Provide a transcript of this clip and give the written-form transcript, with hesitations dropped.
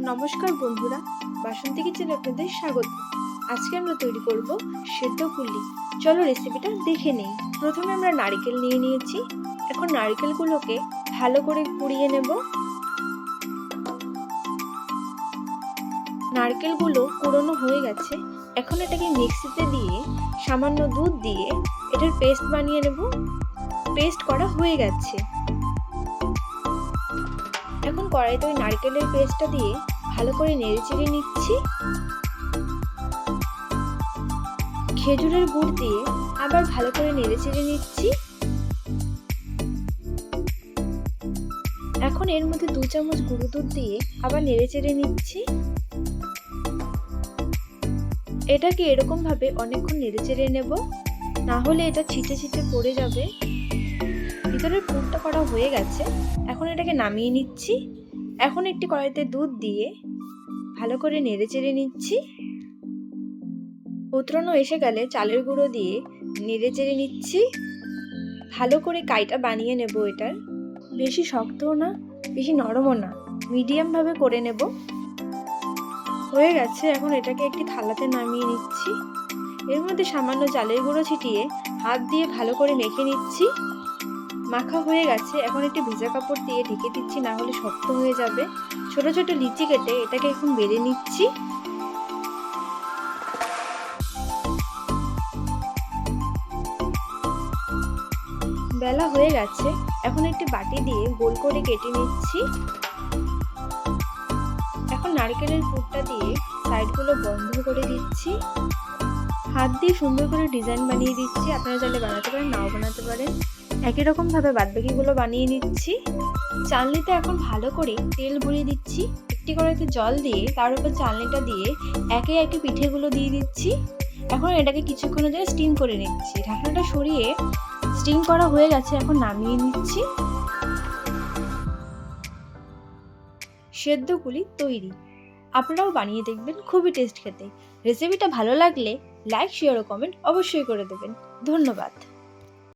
নমস্কার বন্ধুরা, বাসন্তী কিচেনে আপনাদের স্বাগত। আজকে আমরা তৈরি করব সেদ্ধ পুলি। চলো রেসিপিটা দেখে নেই। প্রথমে আমরা নারকেল নিয়ে নিয়েছি। এখন নারকেলগুলোকে ভালো করে কুড়িয়ে নেব। নারকেলগুলো কুড়োনো হয়ে গেছে। এখন এটাকে মিক্সিতে দিয়ে সামান্য দুধ দিয়ে এটার পেস্ট বানিয়ে নেব। পেস্ট করা হয়ে গেছে। এখন কড়াইতে ওই নারকেলের পেস্টটা দিয়ে ভালো করে নেড়েচেড়ে নিচ্ছি। খেজুরের গুড় দিয়ে আবার ভালো করে নেড়েচেড়ে নিচ্ছি। এখন এর মধ্যে 2 চামচ গুঁড়ো দুধ দিয়ে আবার নেড়েচেড়ে নিচ্ছি। এটাকে এরকম ভাবে অনেকক্ষণ নেড়েচেড়ে নেব, না হলে এটা ছিটে ছিটে পড়ে যাবে। ভিতরের পুরটা করা হয়ে গেছে। এখন এটাকে নামিয়ে নিচ্ছি। এখন একটি কড়াইতে দুধ দিয়ে ভালো করে নেড়েচেড়ে নিচ্ছি। উতরানো এসে গেলে চালের গুঁড়ো দিয়ে নেড়েচেড়ে নিচ্ছি। ভালো করে কাইটা বানিয়ে নেব। এটার বেশি শক্তও না বেশি নরমও না, মিডিয়াম ভাবে করে নেব। হয়ে গেছে। এখন এটাকে একটি থালাতে নামিয়ে নিচ্ছি। এর মধ্যে সামান্য চালের গুঁড়ো ছিটিয়ে হাত দিয়ে ভালো করে মেখে নিচ্ছি। মাখা হয়ে গেছে। এখন একটি ভেজা কাপড় দিয়ে ঢেকে দিচ্ছি, না হলে শক্ত হয়ে যাবে। ছোট ছোট লিচি কেটে এটাকে এখন বেলে নিচ্ছি। বেলা হয়ে গেছে। এখন একটি বাটি দিয়ে গোল করে কেটে নিচ্ছি। এখন নারকেলের পুরটা দিয়ে সাইডগুলো বন্ধ করে দিচ্ছি। হাত দিয়ে সুন্দর করে ডিজাইন বানিয়ে দিচ্ছি। আপনারা চাইলে বানাতে পারেন, নাও বানাতে পারেন। একই রকম ভাবে বাদবাকিগুলো বানিয়ে নিচ্ছি। চালনিতে এখন ভালো করে তেল ভরিয়ে দিচ্ছি। একটি কড়াইতে জল দিয়ে তার উপর চালনিটা দিয়ে একে একে পিঠেগুলো দিয়ে দিচ্ছি। এখন এটাকে কিছুক্ষণের জন্য স্টিম করে নিচ্ছি। ঢাকনাটা সরিয়ে স্টিম করা হয়ে গেছে। এখন নামিয়ে নিচ্ছি। সেদ্ধ পুলি তৈরি। আপনারাও বানিয়ে দেখবেন, খুবই টেস্ট খেতে। রেসিপিটা ভালো লাগলে লাইক, শেয়ার ও কমেন্ট অবশ্যই করে দেবেন। ধন্যবাদ।